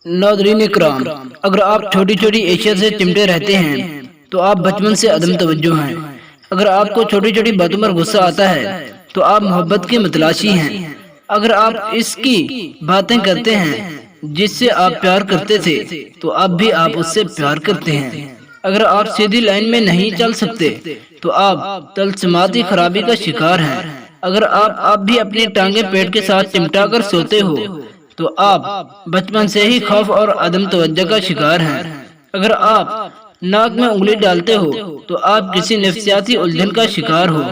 ناظرین اکرام، اگر آپ چھوٹی چھوٹی اشیاء سے چمٹے رہتے ہیں تو آپ بچپن سے عدم توجہ ہیں۔ اگر آپ کو چھوٹی چھوٹی باتوں پر غصہ آتا ہے تو آپ محبت کے متلاشی ہیں۔ اگر آپ اس کی باتیں کرتے ہیں جس سے آپ پیار کرتے تھے تو اب بھی آپ اس سے پیار کرتے ہیں۔ اگر آپ سیدھی لائن میں نہیں چل سکتے تو آپ طلسماتی خرابی کا شکار ہیں۔ اگر آپ بھی اپنی ٹانگیں پیٹ کے ساتھ چمٹا کر سوتے ہو تو آپ بچپن سے ہی خوف اور عدم توجہ کا شکار ہیں۔ اگر آپ ناک میں انگلی ڈالتے ہو تو آپ کسی نفسیاتی الجھن کا شکار ہو۔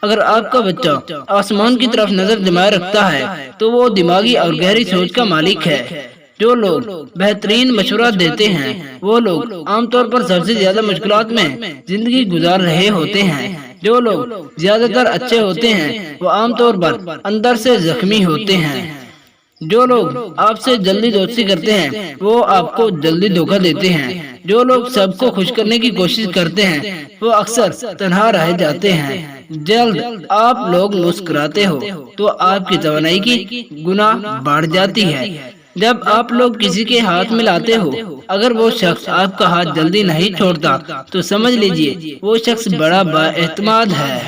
اگر آپ کا بچہ آسمان کی طرف نظر جمائے رکھتا ہے تو وہ دماغی اور گہری سوچ کا مالک ہے۔ جو لوگ بہترین مشورہ دیتے ہیں وہ لوگ عام طور پر سب سے زیادہ مشکلات میں زندگی گزار رہے ہوتے ہیں۔ جو لوگ زیادہ تر اچھے ہوتے ہیں وہ عام طور پر اندر سے زخمی ہوتے ہیں۔ جو لوگ آپ سے جلدی دوستی کرتے ہیں وہ آپ کو جلدی دھوکہ دیتے ہیں۔ جو لوگ سب کو خوش کرنے کی کوشش کرتے ہیں وہ اکثر تنہا رہ جاتے ہیں۔ جلد آپ لوگ مسکراتے ہو تو آپ کی توانائی کی گنا بڑھ جاتی ہے۔ جب آپ لوگ کسی کے ہاتھ ملاتے ہو اگر وہ شخص آپ کا ہاتھ جلدی نہیں چھوڑتا تو سمجھ لیجئے وہ شخص بڑا با اعتماد ہے۔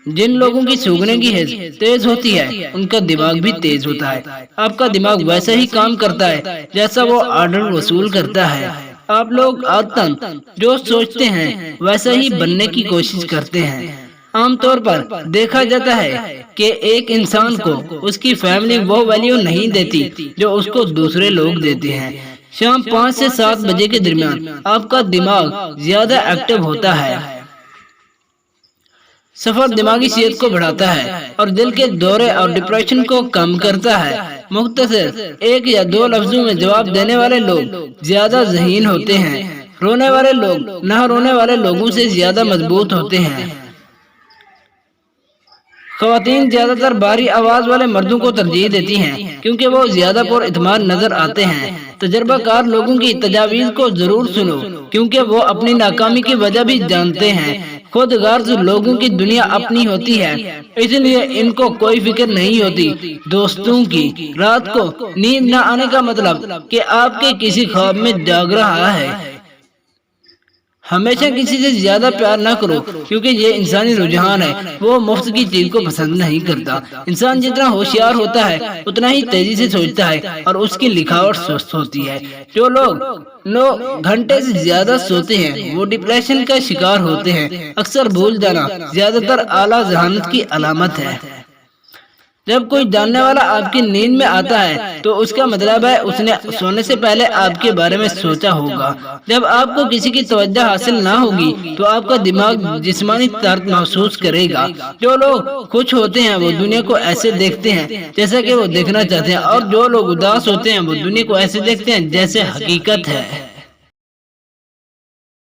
جن لوگوں کی سونگھنے کی حس تیز ہوتی ہے ان کا دماغ بھی تیز ہوتا ہے۔ آپ کا دماغ ویسا ہی کام کرتا ہے جیسا وہ آرڈر وصول کرتا ہے۔ آپ لوگ عادتاً جو سوچتے ہیں ویسا ہی بننے کی کوشش کرتے ہیں۔ عام طور پر دیکھا جاتا ہے کہ ایک انسان کو اس کی فیملی وہ ویلیو نہیں دیتی جو اس کو دوسرے لوگ دیتے ہیں۔ شام 5 سے 7 بجے کے درمیان آپ کا دماغ زیادہ ایکٹیو ہوتا ہے۔ سفر دماغی صحت کو بڑھاتا ہے اور دل کے دورے اور ڈپریشن کو کم کرتا ہے۔ مختصر 1 یا 2 لفظوں میں جواب دینے والے لوگ زیادہ ذہین ہوتے ہیں۔ رونے والے لوگ نہ رونے والے لوگوں سے زیادہ مضبوط ہوتے ہیں۔ خواتین زیادہ تر بھاری آواز والے مردوں کو ترجیح دیتی ہیں کیونکہ وہ زیادہ پر اعتماد نظر آتے ہیں۔ تجربہ کار لوگوں کی تجاویز کو ضرور سنو کیونکہ وہ اپنی ناکامی کی وجہ بھی جانتے ہیں۔ خود غرض لوگوں کی دنیا اپنی ہوتی ہے اس لیے ان کو کوئی فکر نہیں ہوتی دوستوں کی۔ رات کو نیند نہ آنے کا مطلب کہ آپ کے کسی خواب میں جاگ رہا ہے۔ ہمیشہ کسی سے زیادہ پیار نہ کرو کیونکہ یہ انسانی رجحان ہے، وہ مفت کی چیز کو پسند نہیں کرتا۔ انسان جتنا ہوشیار ہوتا ہے اتنا ہی تیزی سے سوچتا ہے اور اس کی لکھاوٹ سست ہوتی ہے۔ جو لوگ 9 گھنٹے سے زیادہ سوتے ہیں وہ ڈپریشن کا شکار ہوتے ہیں۔ اکثر بھول جانا زیادہ تر اعلیٰ ذہانت کی علامت ہے۔ جب کوئی جاننے والا آپ کی نیند میں آتا ہے تو اس کا مطلب ہے اس نے سونے سے پہلے آپ کے بارے میں سوچا ہوگا۔ جب آپ کو کسی کی توجہ حاصل نہ ہوگی تو آپ کا دماغ جسمانی طاقت محسوس کرے گا۔ جو لوگ خوش ہوتے ہیں وہ دنیا کو ایسے دیکھتے ہیں جیسا کہ وہ دیکھنا چاہتے ہیں اور جو لوگ اداس ہوتے ہیں وہ دنیا کو ایسے دیکھتے ہیں جیسے حقیقت ہے۔